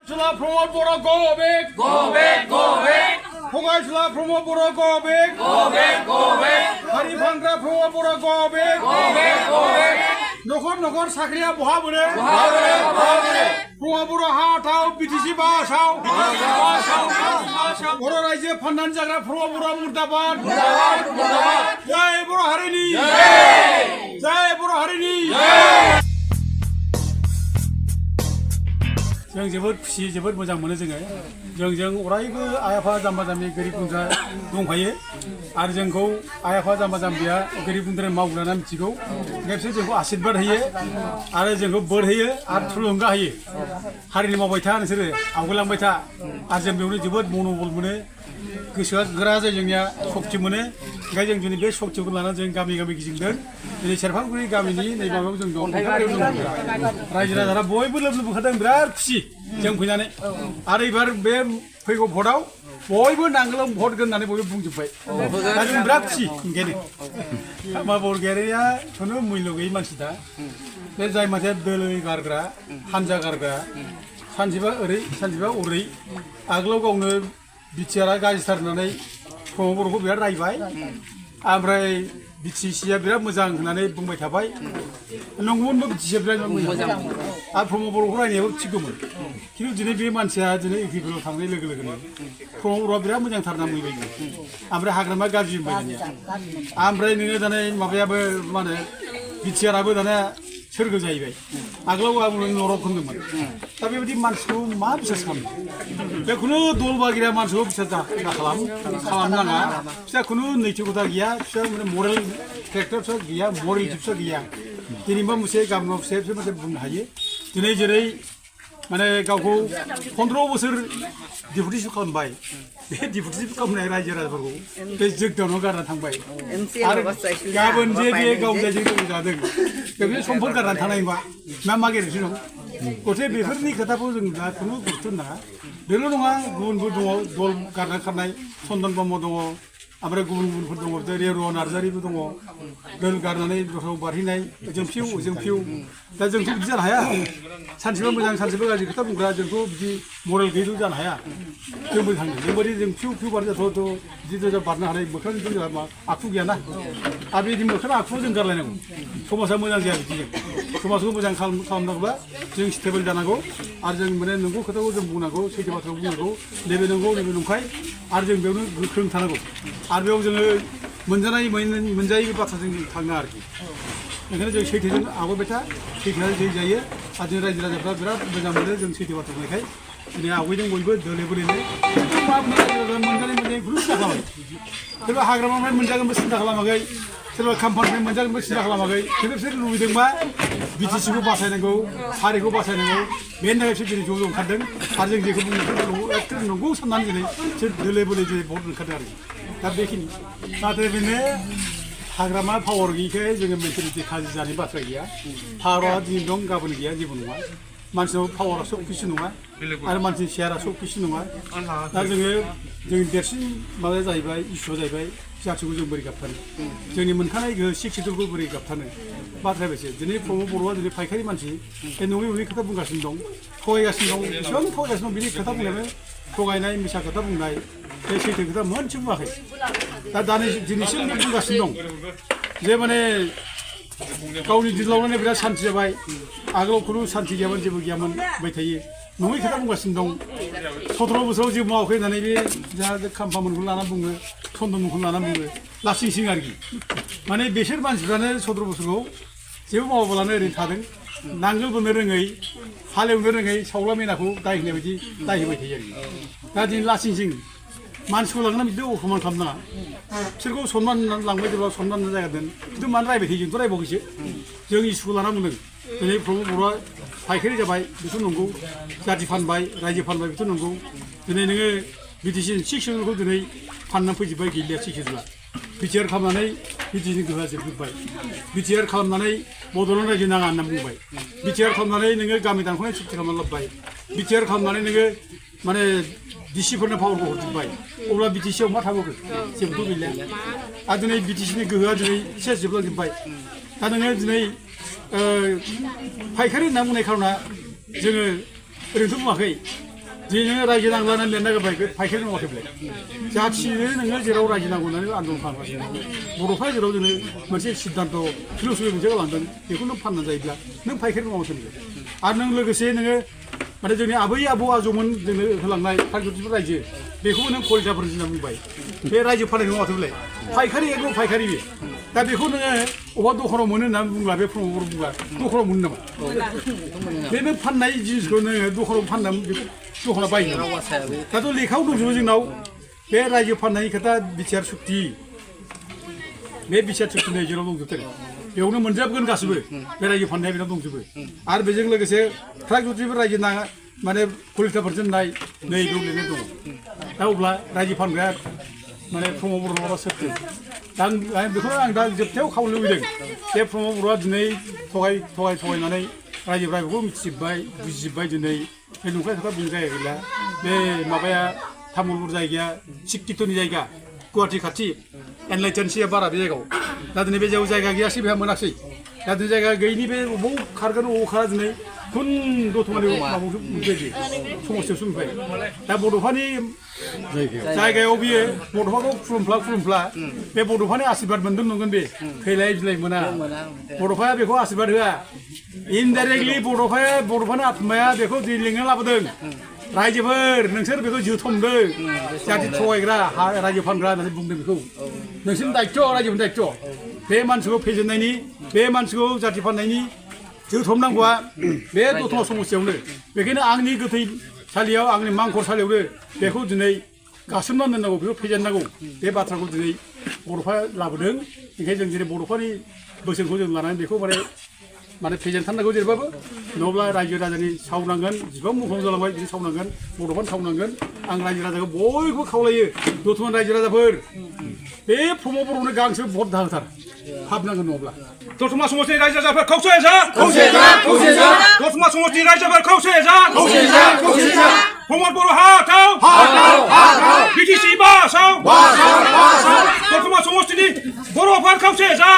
Sula promote Bora go back. Go back, go back, Hogai Sula promote Bora go back. go back, go back, Hari Bhangra promote Bora go back. go back, go back. Nokor sakriya boha bune. Bahabare, bahabare. Promote Bora ha thau BTC ba sao. Bora raije phandan jagra promote Bora murdabad. Murdabad, murdabad. Jai Bora Harini. Jai. Jai Bora Harini. Jai. जों जोबोद खुसि जोबोद मोजां मोनो जों अरायबो आइ आफा जाम्बा जाम्बि गोरिब गुन्द्रा दंफायो आरो जोंखौ आइ आफा जाम्बा जाम्बिया गोरिब गुन्द्रा मावग्राना मिथिगौ बिसोर जोंखौ आशीर्बाद होयो आरो जोंखौ बोर होयो आरो थुलुंगा होयो हारिनि मावबाय था नोंसोरो आवगायलांबाय था आरो जों बेयावनो जोबोद मन'बल मोनो गोसोआ गोरा जायो जोंनिया सक्ति मोनो ओंखाय जों दिनै बे सक्तिखौ लानानै जों गामि गामि गिदिंदों दिनै सेरफांगुरि गामिनि नै माबायाव जों दं रायजो राजाफ्रा बयबो लोब लोब ओंखारदों बिराद खुसि जों फैनानै आरो एबार बे फैगौ भटआव बयबो नांगोलाव भट होननानै बयबो बुंजोब्बाय दा जों बिराद खुसि ओंखायनो मा बरगयारिया खुनु मुल्य गैयै मानसि दा बे जाय मानसिया दोलै गारग्रा हानजा गारग्रा सानसेबा ओरै सानसेबा ओरै आगोलाव गावनो बिटिआरआ गाज्रिथार होननानै प्रमद बर'खौ बिराद रायबाय ओमफ्राय बिटिसिआ बिराद मोजां होननानै बुंबाय थाबाय नंगौमोनबो बिटिसिआ बिराद मोजां आरो प्रमद बर'खौ रायनायाबो थिगमोन खिन्थु दिनै बे मानसिया दिनै इउपिपिएलआव थांनाय लोगो लोगोनो प्रमद बर'आ बिराद मोजांथार होनना बुंबाय ओमफ्राय हाग्रामा गाज्रि होनबाय दानिया ओमफ्राय नोङो दाना माबायाबो मा होनो बिटिआरआबो दाना सोरगो जाहैबाय आगोलाव आं नरक होनदोंमोन दा बेबायदि मानसिखौ मा बिसास खालामो बे खुनु दल बागिरा मानसिखौ बिसास खालामनाङा बिस्रा खुनु नैतिकता गैया बिस्रा माने मरेल केरेक्टार फिसा गैया मरेलिटि फिसा गैया दिनैबा मोनसे गामियाव फिसा मोनसे बुंनो हायो दिनै जेरै माने गावखौ 15 बोसोर डिपुटिसो खालामबाय बे डिपुटिसो खालामनाय रायजो राजाफोरखौ बे जोगदावनाव गारना थांबाय आरो गाबोन जे बे गाव जायजों जादों बे समफोर गारनानै थानाय नङा मा गेरेन्थि दं गथे बेफोरनि खोथाखौ जों दा खुनु गुरुत्व होनाङा बेल' नङा गुबुनबो दङ दल गारना खारनाय चन्दन ब्रह्म दङ ओमफ्राय गुबुनफोर दङ रेरुवा नार्जारिबो दङ दोल गारनानै दस्रायाव बारहैनाय जोंफिउ दा जोंथ' बिदि जानो हाया सानसेबा मोजां सानसेबा गाज्रि खोथा बुंग्रा जोंथ' बिदि मरेल गैयै जानो हाया जोंबो थांदों जोंबायदि जों फिउ बारजाथ' बिदि बारनो हानाय मोखांजों जोंहा आखु गैयाना आरो बिदि मोखां आखुखौ जों गारलायनांगौ समाजा मोजां जाया बिदिजों समाजखौ मोजां खालामनांगौबा जों स्टेबोल जानांगौ आरो जों माने नंगौ खोथाखौ जों बुंनांगौ सैथो बाथ्राखौ बुंनांगौ नैबे नंगौ नैबे नंखाय आरो जों बेयावनो गोख्रों थानांगौ आरो बेयाव जोङो मोनजायै बाथ्राजों जों थाङा आरोखि ओंखायनो जों सैथोजों आवगायबाय था सैथोआ जै जायो आरो जों रायजो राजाफ्रा बिराद मोजां मोनो जों सैथो बाथ्रा बुंनायखाय दिनै आवगायदों बयबो दोले बोलेनो मोनजानाय खुनु सिन्था खालामाखै सोरबा हाग्रामानिफ्राय मोनजागोनबो सिन्था खालामाखै सोरबा खाम्फानिफ्राय मोनजागोनबो सिन्था खालामाखै खिन्थु बिसोर लुबैदोंबा बिटिसिखौ बासायनांगौ हारिखौ बासायनांगौ बेनि थाखाय बिसोर दिनै ज' ओंखारदों आरो जों जेखौ बुंनो एकदम नंगौ साननानै दिनै बिसोर दोले बोले दिनै भट ओंखारदों आरो दा बेखिनि नाथाय बेनो हाग्रामा पावार गैयैखाय जोङो मेन्टेलिटि खाजि जानाय बाथ्रा गैया पावारा दिनै दं गाबोन गैया जेबो नङा मानसिनाव पावारा सब किसु नङा आरो मानसिनि शेयारा सब किसु नङा दा जोङो जोंनि देरसिन माबाया जाहैबाय इसुआ जाहैबाय जाथिखौ जों बोरै गाबथानो जोंनि मोनखानाय गोहो सिक्सटिफोरखौ बोरै गाबथानो बाथ्राया बेसो दिनै प्रमद बर'आ दिनै फायखारि मानसि बे नङै खोथा बुंगासिनो दं थगायगासिनो दं बेसेबां थगायगासिनो दं बिनि खोथा बुंनायानो थगायनाय मिसा खोथा बुंनाय बे सैथो खोथा मोनसे बुङाखै दा दिनैसिम बुंगासिनो दं जे माने गावनि दिलावनानै बिराद सान्थि जाबाय आगोलाव खुनु सान्थि गैयामोन जेबो गैयामोन बुंबाय थायो नङै खोथा बुंगासिनो दं 17 बोसोराव जेबो मावाखै होननानै बे जाहा खाम्फामोनखौ लानानै बुङो चन्दनमोनखौ लानानै बुङो लासिंसिं आरोखि माने बिसोर मानसिफ्रानो 17 बोसोरखौ जेबो मावाबालानो ओरैनो थादों नांगोल बोनो रोङै हालेवनो रोङै सावला मेनाखौ दाय होनाय बायदि दाय होबाय थायो आरोखि दा दिनै लासिंसिं मानसिखौ लांनानै बिदि अफमान खालामनाङा बिसोरखौ सनमान लांबाय जेब्ला सनमान जायगा दोन खिन्थु मानो रायबाय थायो जोंथ' रायबावैसो जों इसुखौ लाना बुंदों दिनै प्रमद बर'आ फायखारि जाबाय बेथ' नंगौ जाथि फानबाय रायजो फानबाय बेथ' नंगौ दिनै नोङो बिटिसि 6 सिडुलखौ दिनै फाननानै फैजोब्बाय गैलिया 6 सिडुला बिटिआर खालामनानै बिटिसिनि गोहोआ जोबजोब्बाय बिटिआर खालामनानै बड'लेण्ड रायजो नाङा होनना बुंबाय बिटिआर खालामनानै नोङो गामि दानख'नाय सुक्ति खालामनानै लाबोबाय बिटिआर खालामनानै नोङो माने डिसिफोरनो पावारखौ हरजोब्बाय अब्ला बिटिसिआव मा थाबावगोन जेबोथ' गैलिया आरो दिनै बिटिसिनि गोहोआ दिनै सेस जोबलांजोब्बाय दा नोङो दिनै फायखारि होनना बुंनाय खार'ना जोङो ओरैनोथ' बुङाखै दिनै रायजो नांलानानै लिरना गारबाय फायखारि मावाखैब्लाय जाथिनो नोङो जेराव रायजो नांगौ होननानै आन्दलन खालामगासिनो बर'फ्रा जेराव जोङो मोनसे सिद्धान्त फिलसफि मोनसे गालांदों बेखौ नों फाननानै जायोब्ला नों फायखारि मावाखैब्लाय आरो नों लोगोसे नोङो माने जोंनि आबै आबौ आजौमोन जोंनो होलांनाय फायखारिफोर रायजो बेखौबो नों कलिताफोर होनना बुंबाय बे रायजो फाननाय मावाखैब्लाय फायखारि एकदम फायखारि बे दा बेखौ नोङो अबा दखानाव मोनो होननानै बुंब्ला बे प्रमद बर' बुंब्ला दखानाव मोनो नामा बे नों फाननाय जिनिसखौ नोङो दखानाव फाननानै बेखौ दखानाव बायो नामा दाथ' लेखायाव दंजोबो जोंनाव बे रायजो फाननायनि खोथा बिटिआर सुक्ति बे बिटिआर सुक्तिनि जेराव दंजोबथारो बेयावनो मोनजोबगोन गासिबो बे रायजो फाननाया बेनाव दंजोबो आरो बेजों लोगोसे फ्राय जुदिबो रायजो नाङा माने कलिताफोरजों नाय नै बेयाव लिरनाय दङ दा अब्ला रायजो फानग्राया माने प्रमद बर' नङाबा सोरथो दा आं बेखौनो आं दा जोबथायाव खावनो लुबैदों बे प्रमद बर'आ दिनै थगायनानै रायजोफ्रा बेखौ मिथिजोब्बाय बुजिजोब्बाय दिनै बे नंखाय खोथा बुंनो जायगा गैला बे माबाया तामुलपुर जायगाया सिक्कितनि जायगा गुवाहाटि खाथि एनलाइटेनसिया बारा बे जायगायाव दा दिनै बे जायगा गैयासै बेहा मोनाखसै दा दिनै जायगा गैयिनि बे बबाव खारगोन बबाव खारा दिनै खुन दतमानि माबायावसो मोनफैबाय समस्यायावसो मोनफैबाय दा बड'फानि जायगायाव बियो बड'फाखौ खुलुमफ्ला बे बड'फानि आशीर्बाद मोनदों नंगोन बे थैलाय बिलाइ मोना बड'फाया बेखौ आशीर्बाद होआ इनडाइरेक्टलि बड'फानि आत्माया बेखौ दै लिंना लाबोदों रायजोफोर नोंसोर बेखौ जोथोमदों जाहाथे थगायग्रा रायजो फानग्रा होननानै बुंदों बेखौ नोंसोरनि दायित्व रायजोफोरनि दायित्व बे मानसिखौ फेजेननायनि बे मानसिखौ जाथि फाननायनि जोथोमनांगौआ बे दतमा समस्यायावनो बेखायनो आंनि गोथैसालियाव आंनि मांखरसालियावनो बेखौ दिनै गासोमनानै दोननांगौ बेखौ फेजेननांगौ बे बाथ्राखौ दिनै बड'फा लाबोदों ओंखायनो जों दिनै बड'फानि बोसोनखौ जों लानानै बेखौ माने फेजेनथारनांगौ जेरैबाबो नङाब्ला रायजो राजानि सावनांगोन जेसेबां मुंख्लं जालांबाय बिदि सावनांगोन बड'फानो सावनांगोन आं रायजो राजाखौ बयबो खावलायो दतमा रायजो राजाफोर बे प्रमद बर'नो गांसो भट दाहोथार हाबनांगोन नङाब्ला दतमा समष्टिनि रायजो राजाफोर खौसे जा दतमा समष्टिनि रायजोफोर खौसे जा प्रमद बर' हाथाव बिटिसि बासाव दतमा समष्टिनि बर'फोर खौसे जा